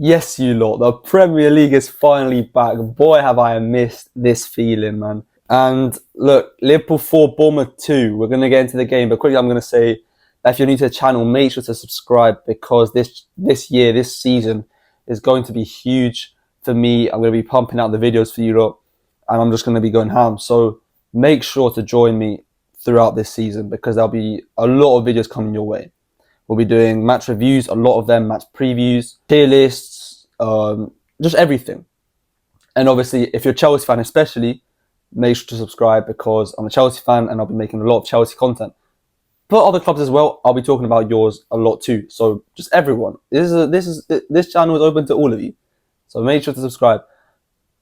Yes, you lot, the Premier League is finally back. Boy, have I missed this feeling, man. And look, Liverpool 4, Bournemouth 2. We're going to get into the game, but quickly I'm going to say that if you're new to the channel, make sure to subscribe because this season is going to be huge for me. I'm going to be pumping out the videos for you lot, and I'm just going to be going ham. So make sure to join me throughout this season because there'll be a lot of videos coming your way. We'll be doing match reviews, a lot of them, match previews, tier lists, just everything. And obviously, if you're a Chelsea fan especially, make sure to subscribe because I'm a Chelsea fan and I'll be making a lot of Chelsea content. But other clubs as well, I'll be talking about yours a lot too. So just everyone, this channel is open to all of you. So make sure to subscribe.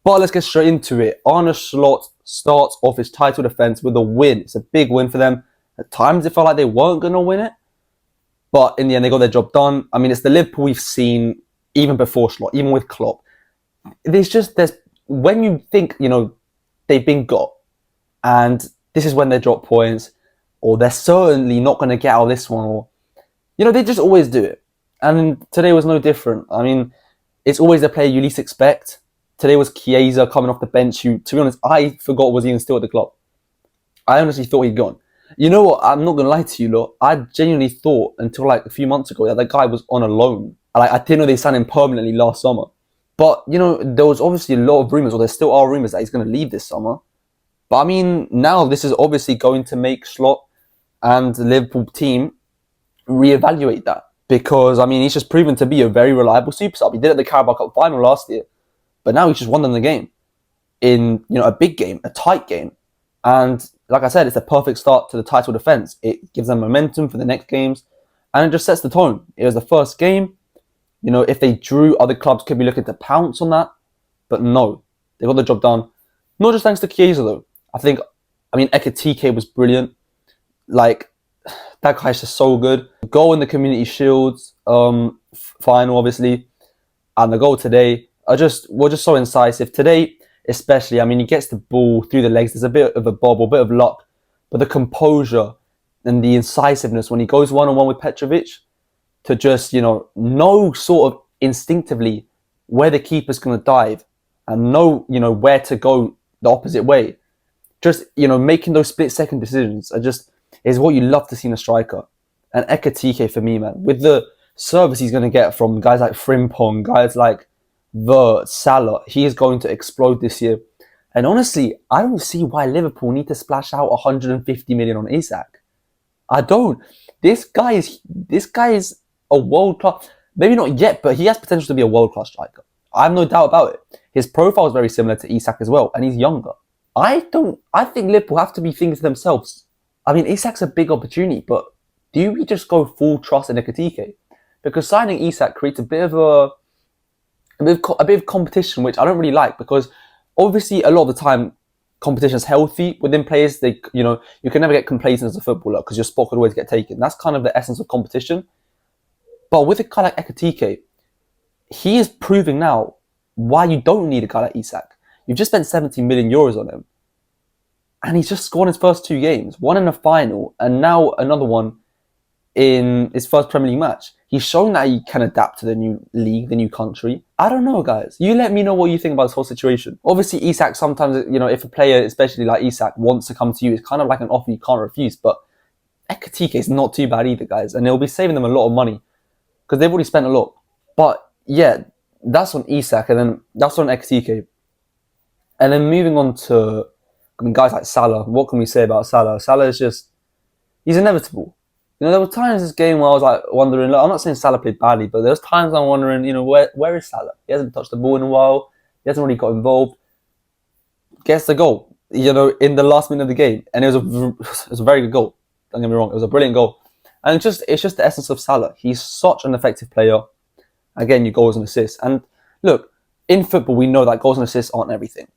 But let's get straight into it. Arne Slot starts off his title defense with a win. It's a big win for them. At times it felt like they weren't going to win it. But in the end, they got their job done. I mean, it's the Liverpool we've seen even before Slot, even with Klopp. When you think, they've been got, and this is when they drop points, or they're certainly not going to get out of this one, or, they just always do it. And today was no different. I mean, it's always the player you least expect. Today was Chiesa coming off the bench, who, to be honest, I forgot was even still at the club. I honestly thought he'd gone. You know what? I'm not going to lie to you, lot. I genuinely thought until like a few months ago that guy was on a loan. I didn't know they signed him permanently last summer. But, there was obviously a lot of rumours, or there still are rumours that he's going to leave this summer. But I mean, now this is obviously going to make Slot and the Liverpool team reevaluate that. Because, I mean, he's just proven to be a very reliable super sub. He did it at the Carabao Cup final last year. But now he's just won them the game. In, a big game, a tight game. And like I said, it's a perfect start to the title defence. It gives them momentum for the next games. And it just sets the tone. It was the first game. If they drew, other clubs could be looking to pounce on that. But no, they got the job done. Not just thanks to Chiesa, though. Ekitike was brilliant. Like, that guy's just so good. Goal in the Community Shields final, obviously. And the goal today were just so incisive. Today, especially, he gets the ball through the legs. There's a bit of a bobble, a bit of luck. But the composure and the incisiveness when he goes one-on-one with Petrovic to just, know sort of instinctively where the keeper's going to dive and know, where to go the opposite way. Just, making those split-second decisions is what you love to see in a striker. And Ekitike for me, man, with the service he's going to get from guys like Frimpong, guys like Salah, he is going to explode this year. And honestly, I don't see why Liverpool need to splash out 150 million on Isak. I don't. This guy is a world-class, maybe not yet, but he has potential to be a world-class striker. I have no doubt about it. His profile is very similar to Isak as well, and he's younger. I think Liverpool have to be thinking to themselves, Isak's a big opportunity, but do we just go full trust in Ekitike? Because signing Isak creates a bit of competition, which I don't really like, because obviously a lot of the time competition is healthy within players. You can never get complacent as a footballer because your spot could always get taken. That's kind of the essence of competition. But with a guy like Ekitike, he is proving now why you don't need a guy like Isak. You've just spent 70 million euros on him. And he's just scored his first 2 games, one in a final and now another one in his first Premier League match. He's shown that he can adapt to the new league, the new country. I don't know, guys. You let me know what you think about this whole situation. Obviously, Isak, sometimes, if a player, especially like Isak, wants to come to you, it's kind of like an offer you can't refuse. But Ekitike is not too bad either, guys. And it'll be saving them a lot of money because they've already spent a lot. But yeah, that's on Isak, and then that's on Ekitike. And then moving on to guys like Salah. What can we say about Salah? Salah is just, he's inevitable. There were times in this game where I was wondering, I'm not saying Salah played badly, but there was times I'm wondering, where is Salah? He hasn't touched the ball in a while. He hasn't really got involved. Gets the goal, in the last minute of the game. And it was a very good goal. Don't get me wrong. It was a brilliant goal. And it's just the essence of Salah. He's such an effective player. Again, your goals and assists. And look, in football, we know that goals and assists aren't everything.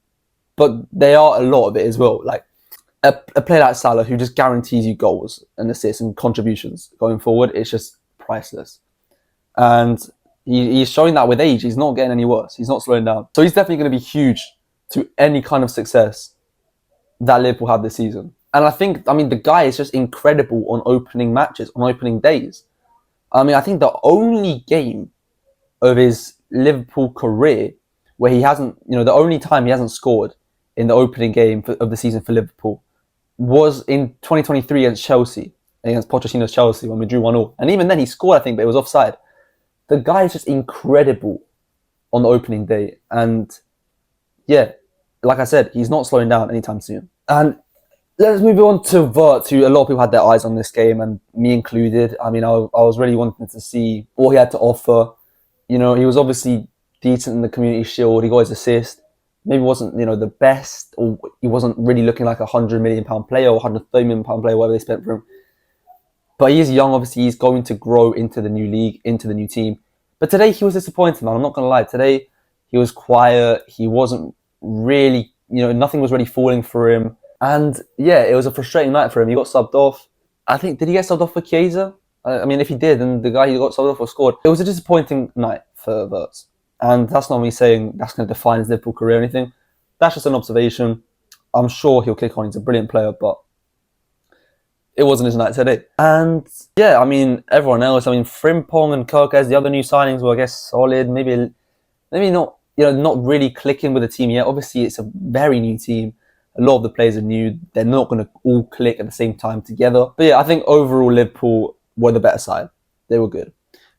But they are a lot of it as well. Like, a player like Salah who just guarantees you goals and assists and contributions going forward, it's just priceless. And he's showing that with age. He's not getting any worse. He's not slowing down. So he's definitely going to be huge to any kind of success that Liverpool have this season. And the guy is just incredible on opening matches, on opening days. I think the only game of his Liverpool career where he hasn't, the only time he hasn't scored in the opening game of the season for Liverpool was in 2023 against Chelsea, against Pochettino's Chelsea when we drew 1-1. And even then he scored, I think, but it was offside. The guy is just incredible on the opening day. And yeah, like I said, he's not slowing down anytime soon. And let's move on to Vert, who a lot of people had their eyes on this game, and me included. I mean, I was really wanting to see what he had to offer. He was obviously decent in the Community Shield. He got his assist. Maybe wasn't, the best, or he wasn't really looking like £100 million player or £130 million player, whatever they spent for him. But he's young, obviously. He's going to grow into the new league, into the new team. But today he was disappointing, man. I'm not going to lie. Today he was quiet. He wasn't really, nothing was really falling for him. And yeah, it was a frustrating night for him. He got subbed off. I think, did he get subbed off for Chiesa? I mean, if he did, then the guy who got subbed off was scored. It was a disappointing night for Wirtz. And that's not me saying that's going to define his Liverpool career or anything. That's just an observation. I'm sure he'll kick on. He's a brilliant player, but it wasn't his night today. And yeah, I mean, everyone else, Frimpong and Kirkes, the other new signings were, I guess, solid. Maybe not, not really clicking with the team yet. Obviously, it's a very new team. A lot of the players are new. They're not going to all click at the same time together. But yeah, I think overall Liverpool were the better side. They were good.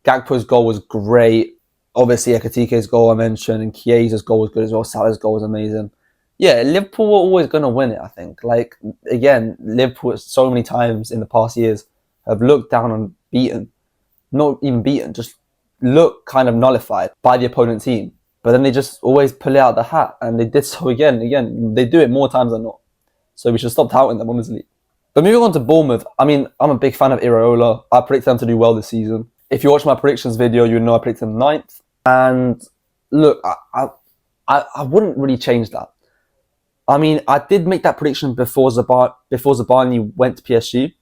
Gakpo's goal was great. Obviously, Ekitike's goal I mentioned, and Chiesa's goal was good as well. Salah's goal was amazing. Yeah, Liverpool were always going to win it, I think. Like, again, Liverpool so many times in the past years have looked down and beaten. Not even beaten, just look kind of nullified by the opponent team. But then they just always pull it out the hat, and they did so again. They do it more times than not. So we should stop doubting them, honestly. But moving on to Bournemouth, I'm a big fan of Iraola. I predict them to do well this season. If you watch my predictions video, you know I predicted them 9th. And look, I wouldn't really change that. I mean, I did make that prediction before Zabani went to PSG.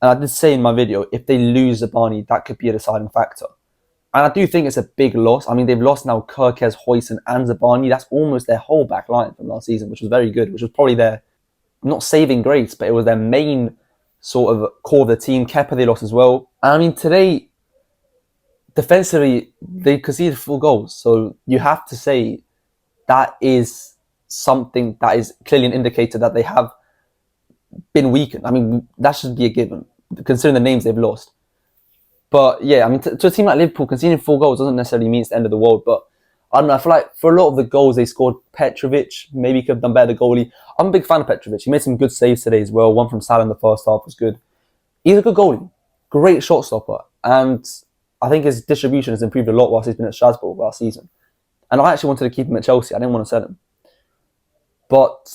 And I did say in my video, if they lose Zabani, that could be a deciding factor. And I do think it's a big loss. I mean, they've lost now Kirkes, Huijsen and Zabani. That's almost their whole back line from last season, which was very good, which was probably their, not saving grace, but it was their main sort of core of the team. Kepa they lost as well. And I mean, today, defensively, they conceded 4 goals. So you have to say that is something that is clearly an indicator that they have been weakened. I mean, that should be a given, considering the names they've lost. But yeah, I mean, to a team like Liverpool, conceding 4 goals doesn't necessarily mean it's the end of the world. But I don't know, I feel like for a lot of the goals they scored, Petrovic maybe could have done better, the goalie. I'm a big fan of Petrovic. He made some good saves today as well. One from Salah in the first half was good. He's a good goalie. Great shot stopper. And I think his distribution has improved a lot whilst he's been at Strasbourg last season. And I actually wanted to keep him at Chelsea. I didn't want to sell him. But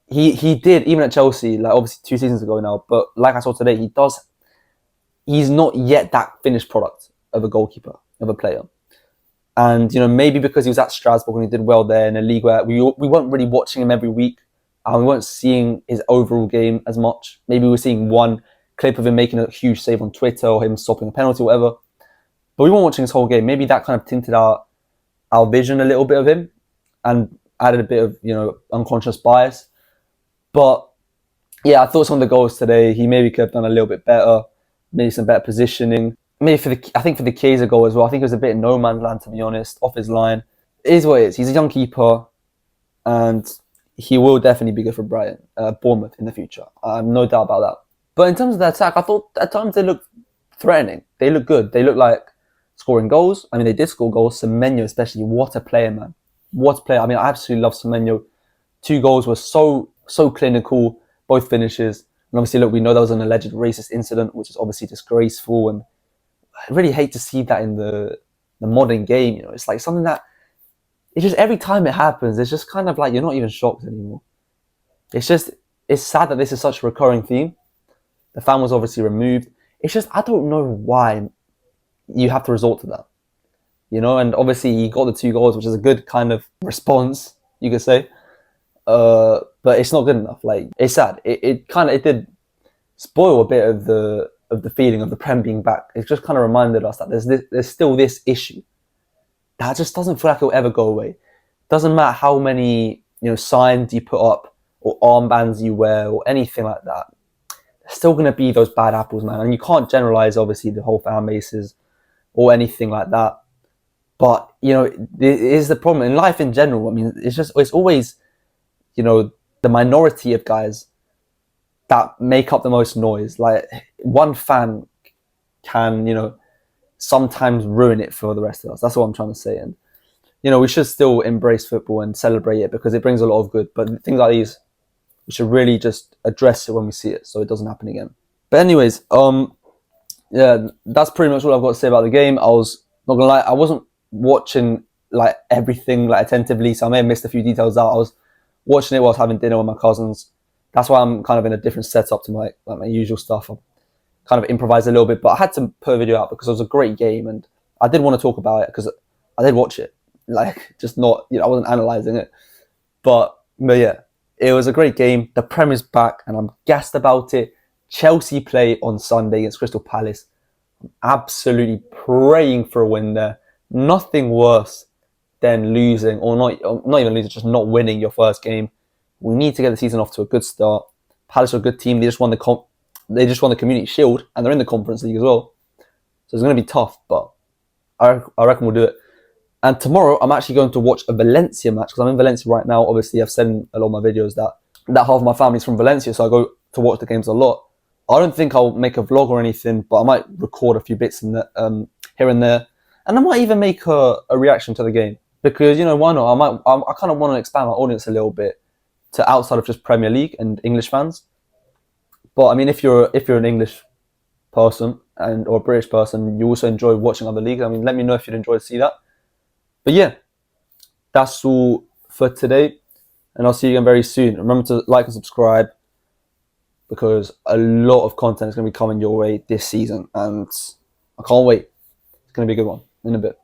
he did, even at Chelsea, like obviously 2 seasons ago now. But like I saw today, he's not yet that finished product of a goalkeeper, of a player. And, maybe because he was at Strasbourg and he did well there in a league where we weren't really watching him every week. And we weren't seeing his overall game as much. Maybe we were seeing one clip of him making a huge save on Twitter or him stopping a penalty or whatever. But we weren't watching his whole game. Maybe that kind of tinted our vision a little bit of him and added a bit of, unconscious bias. But yeah, I thought some of the goals today, he maybe could have done a little bit better. Maybe some better positioning. Maybe I think for the Chiesa goal as well, I think it was a bit no man's land, to be honest, off his line. It is what it is. He's a young keeper and he will definitely be good for Bournemouth in the future. I have no doubt about that. But in terms of the attack, I thought at times they looked threatening. They looked good. They looked like scoring goals. I mean, they did score goals. Semenyo especially, what a player, man. What a player. I mean, I absolutely love Semenyo. 2 goals were so clinical, both finishes. And obviously, look, we know that was an alleged racist incident, which is obviously disgraceful. And I really hate to see that in the modern game. It's like something that, it's just every time it happens, it's just kind of like you're not even shocked anymore. It's sad that this is such a recurring theme. The fan was obviously removed. It's just, I don't know why you have to resort to that. And obviously he got the 2 goals, which is a good kind of response, you could say. But it's not good enough. Like, it's sad. It did spoil a bit of the feeling of the Prem being back. It just kind of reminded us that there's still this issue that just doesn't feel like it'll ever go away. Doesn't matter how many signs you put up or armbands you wear or anything like that. There's still going to be those bad apples, man. And you can't generalize, obviously, the whole fan bases or anything like that. But it is the problem in life in general. I mean, it's always the minority of guys that make up the most noise. Like one fan can sometimes ruin it for the rest of us. That's what I'm trying to say. And we should still embrace football and celebrate it because it brings a lot of good. But things like these, we should really just address it when we see it so it doesn't happen again. But anyways, yeah, that's pretty much all I've got to say about the game. I was not gonna lie, I wasn't watching like everything like attentively, so I may have missed a few details out. I was watching it while I was having dinner with my cousins. That's why I'm kind of in a different setup to my usual stuff. I kind of improvised a little bit, but I had to put a video out because it was a great game, and I did want to talk about it because I did watch it, like just not I wasn't analysing it, but yeah, it was a great game. The Prem is back, and I'm gassed about it. Chelsea play on Sunday against Crystal Palace. I'm absolutely praying for a win there. Nothing worse than losing, or not even losing, just not winning your first game. We need to get the season off to a good start. Palace are a good team. They just won the Community Shield, and they're in the Conference League as well. So it's going to be tough, but I reckon we'll do it. And tomorrow, I'm actually going to watch a Valencia match because I'm in Valencia right now. Obviously, I've said in a lot of my videos that half of my family's from Valencia, so I go to watch the games a lot. I don't think I'll make a vlog or anything, but I might record a few bits in here and there, and I might even make a reaction to the game because why not? I kind of want to expand my audience a little bit to outside of just Premier League and English fans. But I mean, if you're an English person or a British person, you also enjoy watching other leagues. I mean, let me know if you'd enjoy to see that. But yeah, that's all for today, and I'll see you again very soon. Remember to like and subscribe because a lot of content is going to be coming your way this season, and I can't wait. It's going to be a good one in a bit.